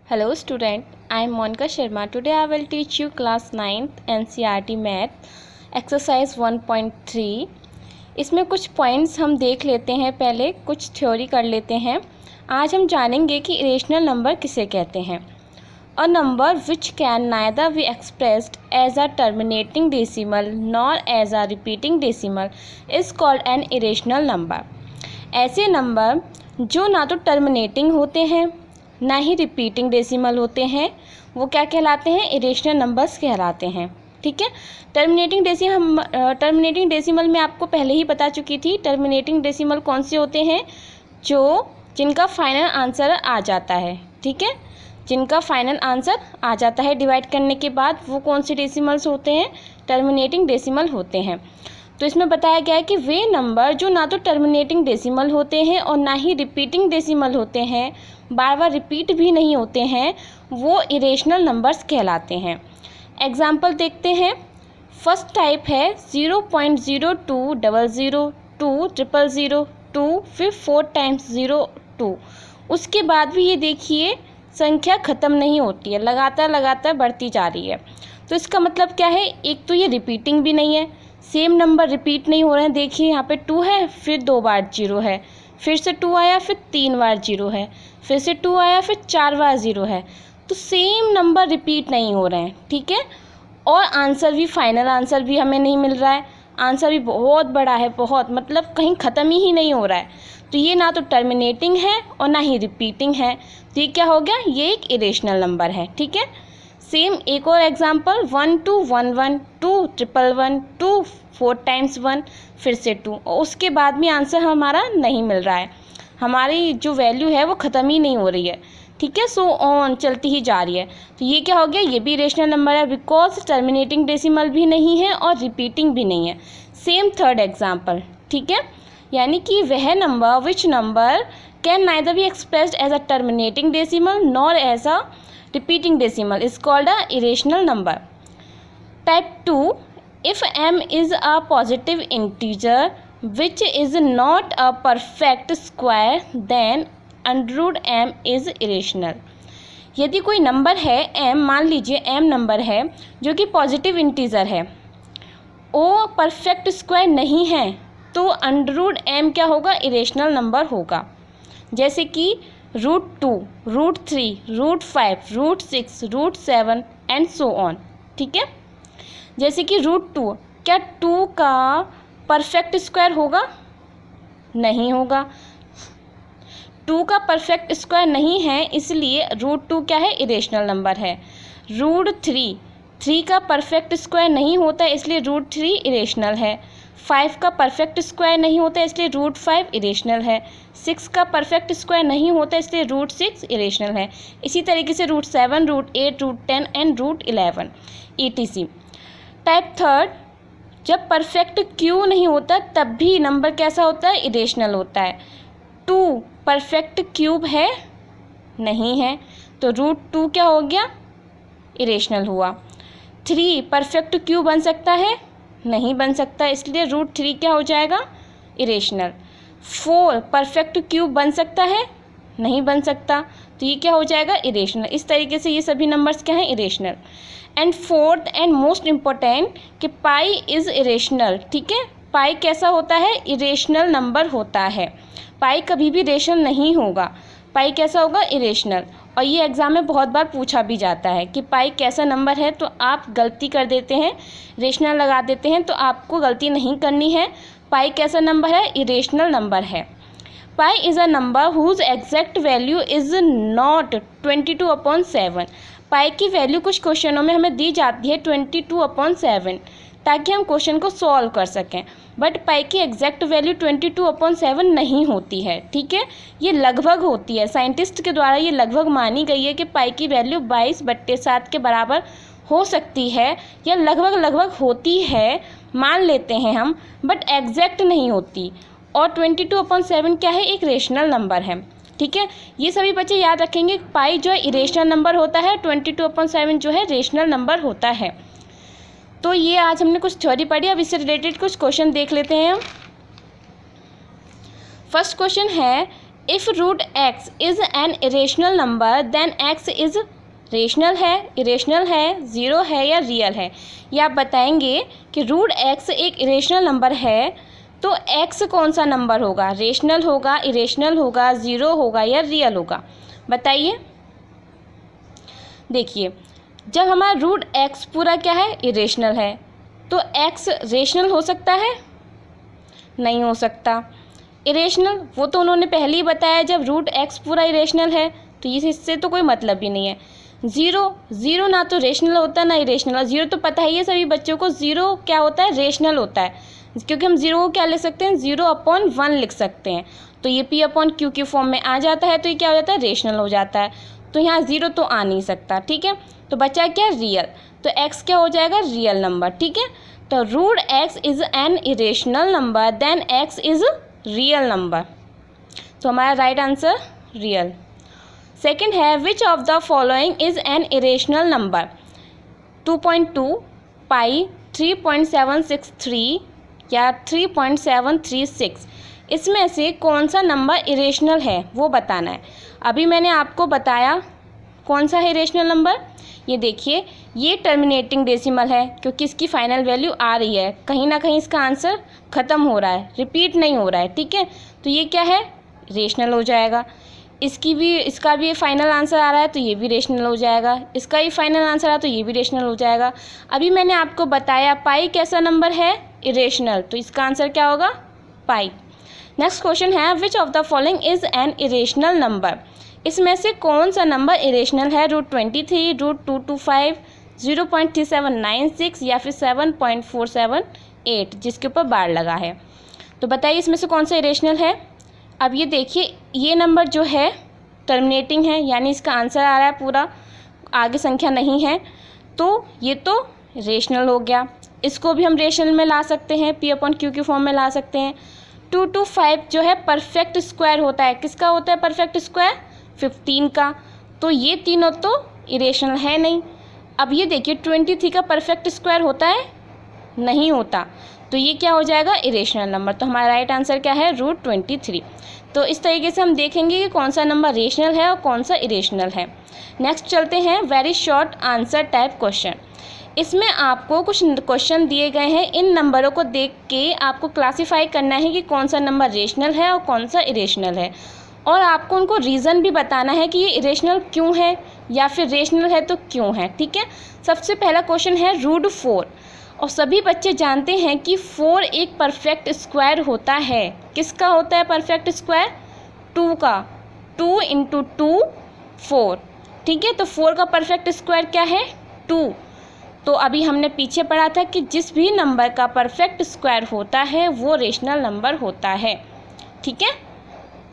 Hello student, I am Monica Sharma. Today I will teach you class 9th NCERT Math exercise 1.3. इसमें कुछ points हम देख लेते हैं, पहले कुछ थ्योरी कर लेते हैं। आज हम जानेंगे कि इरेशनल नंबर किसे कहते हैं। A number which can neither be expressed as a terminating decimal nor as a repeating decimal is called an irrational number. ऐसे नंबर जो ना तो टर्मिनेटिंग होते हैं ना ही रिपीटिंग डेसिमल होते हैं, वो क्या कहलाते हैं? इरेशनल नंबर्स कहलाते हैं। ठीक है, टर्मिनेटिंग डेसिमल में आपको पहले ही बता चुकी थी। टर्मिनेटिंग डेसिमल कौन से होते हैं? जिनका फाइनल आंसर आ जाता है। ठीक है, जिनका फाइनल आंसर आ जाता है डिवाइड करने के बाद, वो कौन से डेसिमल्स होते हैं? टर्मिनेटिंग डेसिमल होते हैं। तो इसमें बताया गया है कि वे नंबर जो ना तो टर्मिनेटिंग डेसिमल होते हैं और ना ही रिपीटिंग डेसिमल होते हैं, बार बार रिपीट भी नहीं होते हैं, वो इरेशनल नंबर्स कहलाते हैं। एग्जाम्पल देखते हैं। फर्स्ट टाइप है 0.0200200002, फिर 4 टाइम्स 02। उसके बाद भी ये देखिए संख्या ख़त्म नहीं होती है, लगातार बढ़ती जा रही है। तो इसका मतलब क्या है? एक तो ये रिपीटिंग भी नहीं है, सेम नंबर रिपीट नहीं हो रहे हैं। देखिए यहाँ पे 2 है, फिर 2 बार 0 है, फिर से 2 आया, फिर 3 बार 0 है, फिर से 2 आया, फिर 4 बार 0 है। तो सेम नंबर रिपीट नहीं हो रहे हैं। ठीक है, और आंसर भी, फाइनल आंसर भी हमें नहीं मिल रहा है। आंसर भी बहुत बड़ा है, बहुत, मतलब कहीं ख़त्म ही नहीं हो रहा है। तो ये ना तो टर्मिनेटिंग है और ना ही रिपीटिंग है। तो ये क्या हो गया? ये एक इरेशनल नंबर है। ठीक है, सेम एक और एग्जाम्पल 1211, 2111, 2 4 टाइम्स 1, फिर से 2, और उसके बाद भी आंसर हमारा नहीं मिल रहा है। हमारी जो वैल्यू है वो ख़त्म ही नहीं हो रही है। ठीक है, सो ऑन चलती ही जा रही है। तो ये क्या हो गया? ये भी इरेशनल नंबर है, बिकॉज टर्मिनेटिंग डेसिमल भी नहीं है और रिपीटिंग भी नहीं है। Same third example. ठीक है, यानी कि वह number which number can neither be expressed as a terminating decimal nor as a repeating decimal is called a irrational number. Type 2, if m is a positive integer which is not a perfect square then under root m is irrational. यदि कोई number है m, मान लीजिए m number है जो कि positive integer है, वो परफेक्ट स्क्वायर नहीं है, तो अंडर रूट m क्या होगा? इरेशनल नंबर होगा। जैसे कि √2, √3, √5, √6, √7 एंड सो ऑन। ठीक है, जैसे कि √2, क्या 2 का परफेक्ट स्क्वायर होगा? नहीं होगा। 2 का परफेक्ट स्क्वायर नहीं है, इसलिए √2 क्या है? इरेशनल नंबर है। √3, 3 का परफेक्ट स्क्वायर नहीं होता, इसलिए √3 इरेशनल है। 5 का परफेक्ट स्क्वायर नहीं होता, इसलिए √5 इरेशनल है। 6 का परफेक्ट स्क्वायर नहीं होता, इसलिए √6 इरेशनल है। इसी तरीके से √7, √8, √10 एंड √11 etc. टाइप थर्ड, जब परफेक्ट क्यू नहीं होता तब भी नंबर कैसा होता है? इरेशनल होता है। 2 परफेक्ट क्यूब है? नहीं है, तो √2 क्या हो गया? इरेशनल हुआ। 3 परफेक्ट क्यूब बन सकता है? नहीं बन सकता, इसलिए √3 क्या हो जाएगा? इरेशनल। 4 परफेक्ट क्यूब बन सकता है? नहीं बन सकता, तो ये क्या हो जाएगा? इरेशनल। इस तरीके से ये सभी नंबर्स क्या हैं? Irrational. And fourth and most important कि पाई इज़ इरेशनल। ठीक है, पाई कैसा होता है? इरेशनल नंबर होता है। पाई कभी भी रेशनल नहीं होगा। पाई कैसा होगा? इरेशनल। और ये एग्ज़ाम में बहुत बार पूछा भी जाता है कि पाई कैसा नंबर है, तो आप गलती कर देते हैं, रेशनल लगा देते हैं, तो आपको गलती नहीं करनी है। पाई कैसा नंबर है? इरेशनल नंबर है। Pi is a number whose exact value is not 22/7। Pi की वैल्यू कुछ क्वेश्चनों में हमें दी जाती है 22/7, ताकि हम क्वेश्चन को सॉल्व कर सकें, बट पाई की एग्जैक्ट वैल्यू 22/7 नहीं होती है। ठीक है, ये लगभग होती है। साइंटिस्ट के द्वारा ये लगभग मानी गई है कि पाई की वैल्यू 22/7 के बराबर हो सकती है, या लगभग होती है, मान लेते हैं हम, बट एग्जैक्ट नहीं होती। और 22/7 क्या है? एक रेशनल नंबर है। ठीक है, ये सभी बच्चे याद रखेंगे, पाई जो है इरेशनल नंबर होता है, 22/7 जो है रेशनल नंबर होता है। तो ये आज हमने कुछ थ्योरी पढ़ी, अब इससे रिलेटेड कुछ क्वेश्चन देख लेते हैं हम। फर्स्ट क्वेश्चन है if root x is an irrational number then x is rational है, इरेशनल है, ज़ीरो है या रियल है। या आप बताएंगे कि रूट एक्स एक इरेशनल नंबर है तो एक्स कौन सा नंबर होगा, रेशनल होगा, इरेशनल होगा, ज़ीरो होगा या रियल होगा, बताइए। देखिए, जब हमारा रूट एक्स पूरा क्या है, इरेशनल है, तो एक्स रेशनल हो सकता है, नहीं हो सकता। इरेशनल, वो तो उन्होंने पहले ही बताया, जब रूट एक्स पूरा इरेशनल है तो इससे तो कोई मतलब ही नहीं है। ज़ीरो ना तो रेशनल होता है ना इरेशनल। ज़ीरो तो पता ही है सभी बच्चों को, ज़ीरो क्या होता है, रेशनल होता है, क्योंकि हम ज़ीरो को क्या लिख सकते हैं, 0/1 लिख सकते हैं। तो ये P/Q के फॉर्म में आ जाता है, तो ये क्या हो जाता है, रेशनल हो जाता है। तो यहाँ ज़ीरो तो आ नहीं सकता, ठीक है। तो बचा क्या, रियल, तो एक्स क्या हो जाएगा, रियल नंबर, ठीक है। तो root x is an irrational number then x is real number, तो हमारा राइट आंसर रियल। सेकंड है, which of the following is an irrational number, 2.2, pi, 3.763 या 3.736, इसमें से कौन सा नंबर इरेशनल है वो बताना है। अभी मैंने आपको बताया कौन सा है इरेशनल नंबर, ये देखिए, ये टर्मिनेटिंग डेसिमल है, क्योंकि इसकी फाइनल वैल्यू आ रही है, कहीं ना कहीं इसका आंसर ख़त्म हो रहा है, रिपीट नहीं हो रहा है, ठीक है। तो ये क्या है, रेशनल हो जाएगा। इसका भी फाइनल आंसर आ रहा है तो ये भी रेशनल हो जाएगा, इसका भी फाइनल आंसर आ रहा है तो ये भी रेशनल हो जाएगा। अभी मैंने आपको बताया पाई कैसा नंबर है, इरेशनल, तो इसका आंसर क्या होगा, पाई। नेक्स्ट क्वेश्चन है, which of the following is an irrational number, इसमें से कौन सा नंबर इरेशनल है, √23, √225, 0.3796 या फिर 7.478, जिसके ऊपर बार लगा है। तो बताइए इसमें से कौन सा इरेशनल है। अब ये देखिए, ये नंबर जो है टर्मिनेटिंग है, यानी इसका आंसर आ रहा है पूरा, आगे संख्या नहीं है, तो ये तो रेशनल हो गया। इसको भी हम रेशनल में ला सकते हैं, P/Q के फॉर्म में ला सकते हैं। 225 जो है परफेक्ट स्क्वायर होता है, किसका होता है परफेक्ट स्क्वायर, 15 का, तो ये तीनों तो इरेशनल है नहीं। अब ये देखिए 23 का परफेक्ट स्क्वायर होता है, नहीं होता, तो ये क्या हो जाएगा, इरेशनल नंबर। तो हमारा राइट आंसर क्या है, √23। तो इस तरीके से हम देखेंगे कि कौन सा नंबर रेशनल है और कौन सा इरेशनल है। नेक्स्ट चलते हैं, very short answer type question. इसमें आपको कुछ क्वेश्चन दिए गए हैं, इन नंबरों को देख के आपको क्लासीफाई करना है कि कौन सा नंबर रेशनल है और कौन सा इरेशनल है, और आपको उनको रीज़न भी बताना है कि ये इरेशनल क्यों है या फिर रेशनल है तो क्यों है, ठीक है। सबसे पहला क्वेश्चन है √4, और सभी बच्चे जानते हैं कि 4 एक परफेक्ट स्क्वायर होता है। किसका होता है परफेक्ट स्क्वायर, 2 का, 2 × 2 4, ठीक है। तो 4 का परफेक्ट स्क्वायर क्या है, 2। तो अभी हमने पीछे पढ़ा था कि जिस भी नंबर का परफेक्ट स्क्वायर होता है वो रेशनल नंबर होता है, ठीक है।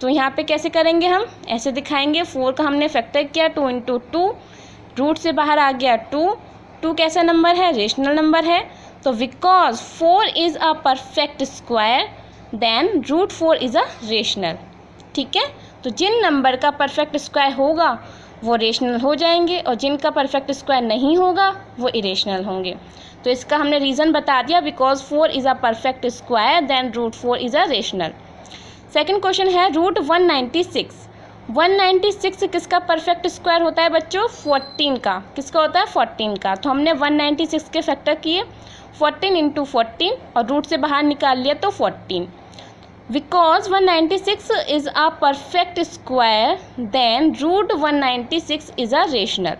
तो यहाँ पे कैसे करेंगे, हम ऐसे दिखाएंगे, 4 का हमने फैक्टर किया, 2 × 2, रूट से बाहर आ गया 2 कैसा नंबर है, रेशनल नंबर है। तो because 4 is a perfect square then √4 is a rational, ठीक है। तो जिन नंबर का परफेक्ट स्क्वायर होगा वो रेशनल हो जाएंगे और जिनका परफेक्ट स्क्वायर नहीं होगा वो इरेशनल होंगे। तो इसका हमने रीज़न बता दिया, because 4 is a perfect square then √4 is a rational. Second question है, √196, 196 किसका परफेक्ट स्क्वायर होता है बच्चों, 14 का। किसका होता है, 14 का। तो हमने 196 के फैक्टर किए, 14 × 14 और रूट से बाहर निकाल लिया तो 14। Because 196 is a perfect square then √196 is a rational.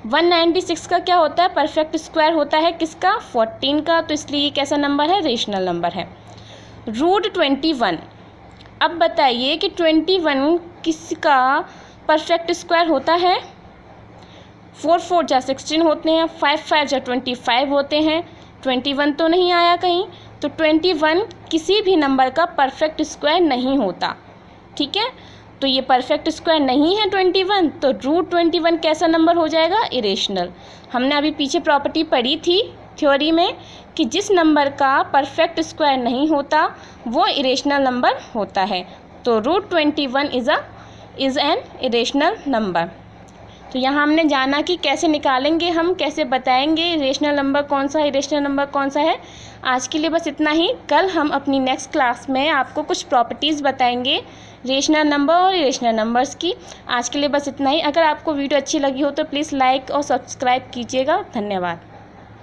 196 का क्या होता है, परफेक्ट स्क्वायर होता है किसका, 14 का, तो इसलिए ये कैसा नंबर है, रेशनल नंबर है। √21, अब बताइए कि 21 किसका परफेक्ट स्क्वायर होता है, 4 4 जा 16 होते हैं, 5 5 जा 25 होते हैं, 21 तो नहीं आया कहीं, तो 21 किसी भी नंबर का परफेक्ट स्क्वायर नहीं होता, ठीक है। तो ये परफेक्ट स्क्वायर नहीं है 21, तो √21 कैसा नंबर हो जाएगा, इरेशनल। हमने अभी पीछे प्रॉपर्टी पढ़ी थी थ्योरी में कि जिस नंबर का परफेक्ट स्क्वायर नहीं होता वो इरेशनल नंबर होता है। तो √21 इज़ एन इरेशनल नंबर। तो यहाँ हमने जाना कि कैसे निकालेंगे, हम कैसे बताएंगे रेशनल नंबर कौन सा है, इरेशनल नंबर कौन सा है। आज के लिए बस इतना ही। कल हम अपनी नेक्स्ट क्लास में आपको कुछ प्रॉपर्टीज़ बताएंगे रेशनल नंबर और इरेशनल नंबर्स की। आज के लिए बस इतना ही। अगर आपको वीडियो अच्छी लगी हो तो प्लीज़ लाइक और सब्सक्राइब कीजिएगा। धन्यवाद।